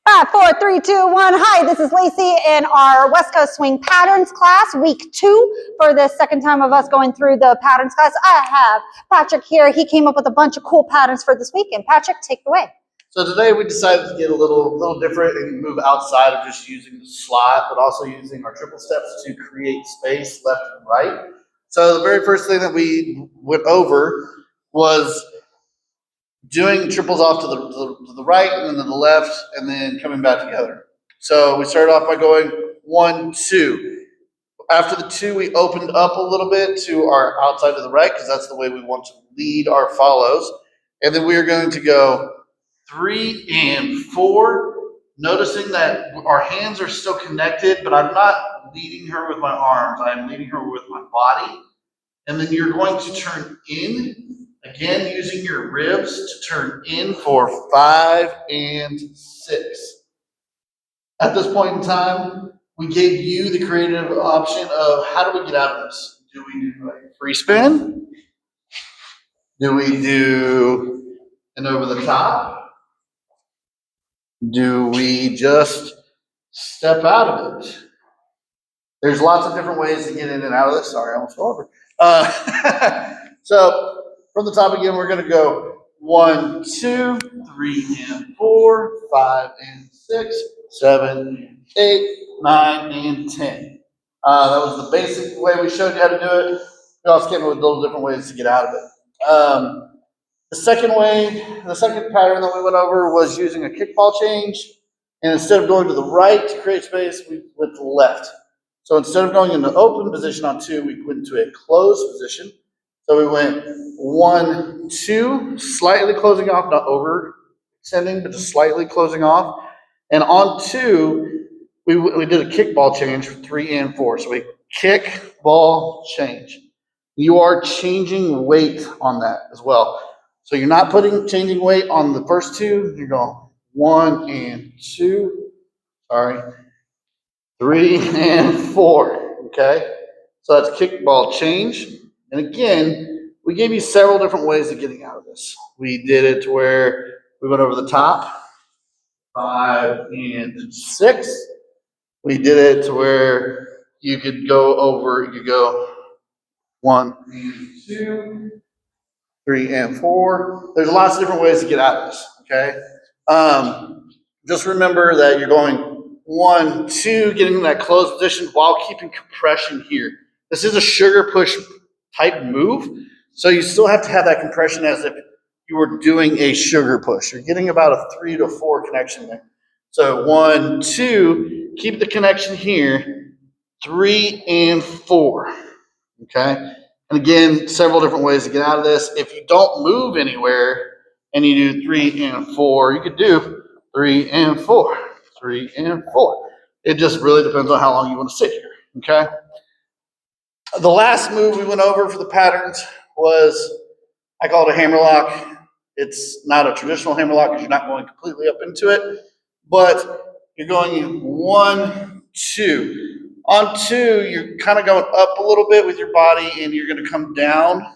5, 4, 3, 2, 1. Hi, this is Lacey in our West Coast Swing Patterns class, week 2. For the second time of us going through the patterns class, I have Patrick here. He came up with a bunch of cool patterns for this weekend. Patrick, take it away. So today we decided to get a little different and move outside of just using the slot, but also using our triple steps to create space left and right. So the very first thing that we went over was doing triples off to the right and then to the left and then coming back together. So we started off by going 1, 2. After the 2, we opened up a little bit to our outside to the right because that's the way we want to lead our follows. And then we are going to go 3 and 4, noticing that our hands are still connected, but I'm not leading her with my arms. I'm leading her with my body. And then you're going to turn in, again, using your ribs to turn in for 5 and 6. At this point in time, we gave you the creative option of how do we get out of this? Do we do a free spin? Do we do an over the top? Do we just step out of it? There's lots of different ways to get in and out of this. Sorry, I almost fell over. So from the top again, we're going to go 1, 2, 3 and 4, 5 and 6, 7, 8, 9 and 10. That was the basic way we showed you how to do it. We also came up with little different ways to get out of it. The second pattern that we went over was using a kickball change. And instead of going to the right to create space, we went to the left. So instead of going into open position on 2, we went into a closed position. So we went 1, 2, slightly closing off, not overextending, but just slightly closing off. And on 2, we did a kickball change for 3 and 4. So we kick, ball, change. You are changing weight on that as well. So you're not changing weight on the first 2. You're going 1 and 2. Sorry. 3 and 4. Okay. So that's kickball change. And again, we gave you several different ways of getting out of this. We did it to where we went over the top, 5 and 6. We did it to where you could go over, you could go 1 and 2, 3 and 4. There's lots of different ways to get out of this, okay? Just remember that you're going 1, 2, getting in that closed position while keeping compression here. This is a sugar push type move, so you still have to have that compression as if you were doing a sugar push. You're getting about a 3 to 4 connection there. So 1, 2, keep the connection here, 3 and 4, okay? And again, several different ways to get out of this. If you don't move anywhere and you do 3 and 4, you could do 3 and 4, 3 and 4. It just really depends on how long you want to sit here, okay? The last move we went over for the patterns was, I call it a hammer lock. It's not a traditional hammer lock because you're not going completely up into it, but you're going in 1, 2. On 2, you're kind of going up a little bit with your body and you're going to come down.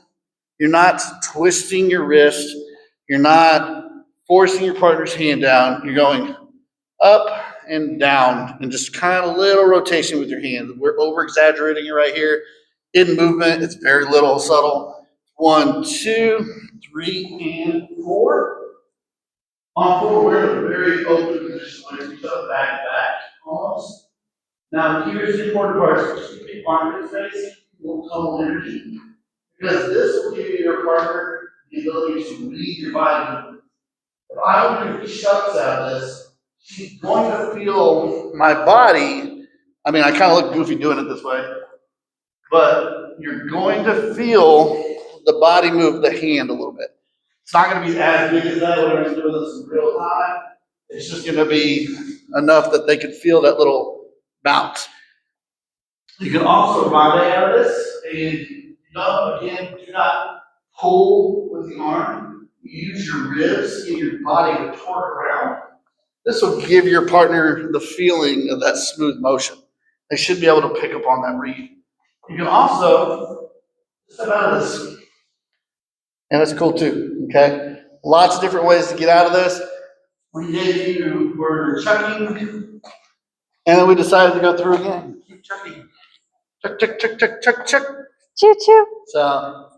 You're not twisting your wrist. You're not forcing your partner's hand down. You're going up and down and just kind of a little rotation with your hand. We're over exaggerating it right here. In movement, it's very little subtle. 1, 2, 3 and 4. On 4, we're in a very open position where we go back to back almost. Now, here's the important part. Keep the arm in space, little total energy, because this will give your partner the ability to read your body movement. If I do shucks out of this, she's going to feel my body. I mean, I kind of look goofy doing it this way, but you're going to feel the body move the hand a little bit. It's not going to be as big as that. We're going to do this in real time. It's just going to be enough that they can feel that little bounce. You can also ride out of this, and again, do not pull with the arm. Use your ribs and your body to torque around. This will give your partner the feeling of that smooth motion. They should be able to pick up on that read. You can also step out of this, and that's cool too, okay? Lots of different ways to get out of this. we're chucking, and then we decided to go through again. Keep chucking. Chuck, chuck, chuck, chuck, chuck, chuck. Choo choo. So,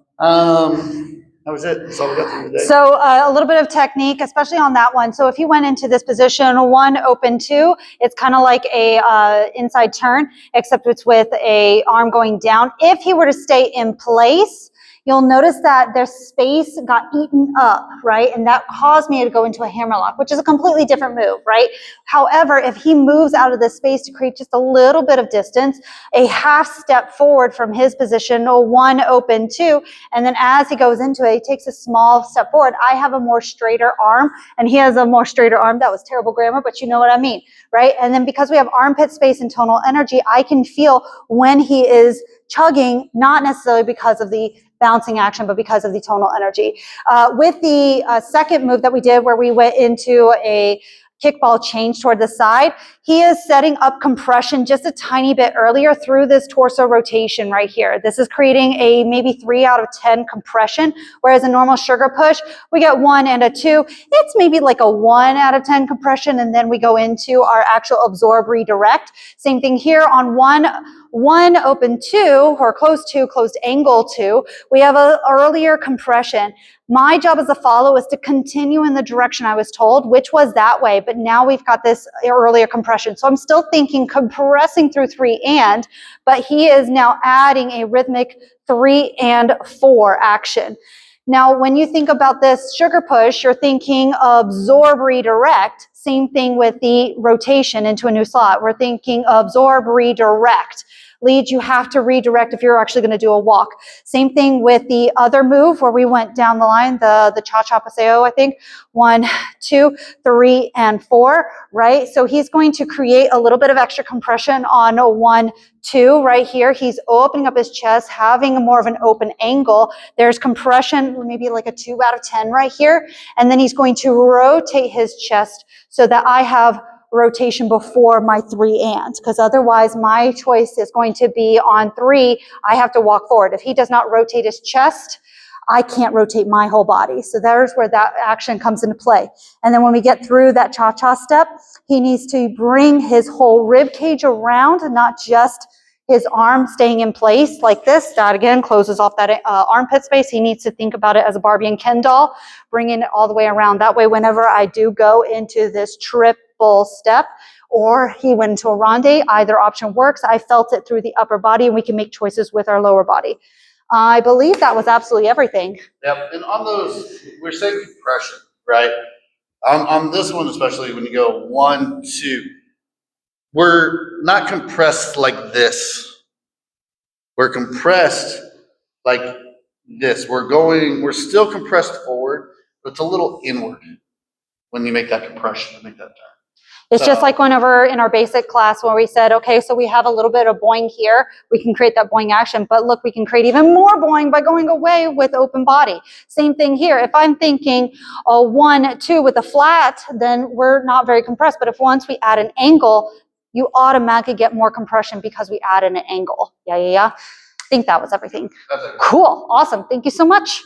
that was it. That's all we got for today. So a little bit of technique, especially on that one. So if he went into this position, 1, open 2, it's kind of like a inside turn, except it's with a arm going down. If he were to stay in place, you'll notice that their space got eaten up, right? And that caused me to go into a hammerlock, which is a completely different move, right? However, if he moves out of this space to create just a little bit of distance, a half step forward from his position, 1, open 2, and then as he goes into it, he takes a small step forward. I have a more straighter arm, and he has a more straighter arm. That was terrible grammar, but you know what I mean, right? And then because we have armpit space and tonal energy, I can feel when he is chugging, not necessarily because of the bouncing action, but because of the tonal energy. With the second move that we did where we went into a kickball change toward the side, he is setting up compression just a tiny bit earlier through this torso rotation right here. This is creating a maybe 3 out of 10 compression, whereas a normal sugar push, we get 1 and a 2. It's maybe like a 1 out of 10 compression, and then we go into our actual absorb redirect. Same thing here on 1, open 2, or closed 2, closed angle 2. We have an earlier compression. My job as a follow is to continue in the direction I was told, which was that way, but now we've got this earlier compression. So I'm still thinking compressing through 3 and, but he is now adding a rhythmic 3 and 4 action. Now, when you think about this sugar push, you're thinking absorb, redirect. Same thing with the rotation into a new slot. We're thinking absorb, redirect. Lead, you have to redirect if you're actually going to do a walk. Same thing with the other move where we went down the line, the cha-cha paseo, I think. 1, 2, 3, and 4, right? So he's going to create a little bit of extra compression on 1, 2 right here. He's opening up his chest, having more of an open angle. There's compression, maybe like a 2 out of 10 right here. And then he's going to rotate his chest so that I have rotation before my 3 and, because otherwise my choice is going to be on 3, I have to walk forward. If he does not rotate his chest, I can't rotate my whole body. So there's where that action comes into play. And then when we get through that cha-cha step, he needs to bring his whole rib cage around, not just his arm staying in place like this. That again closes off that armpit space. He needs to think about it as a Barbie and Ken doll, bringing it all the way around. That way, whenever I do go into this triple step, or he went into a ronde, either option works. I felt it through the upper body, and we can make choices with our lower body. I believe that was absolutely everything. Yep, and on those, we're saying compression, right? On this one, especially when you go 1, 2, we're not compressed like this. We're compressed like this. We're still compressed forward, but it's a little inward when you make that compression to make that turn. It's just like whenever in our basic class where we said, okay, so we have a little bit of boing here, we can create that boing action, but look, we can create even more boing by going away with open body. Same thing here. If I'm thinking 1, 2 with a flat, then we're not very compressed. But if once we add an angle, you automatically get more compression because we add in an angle. Yeah. I think that was everything. That's it. Cool. Awesome. Thank you so much.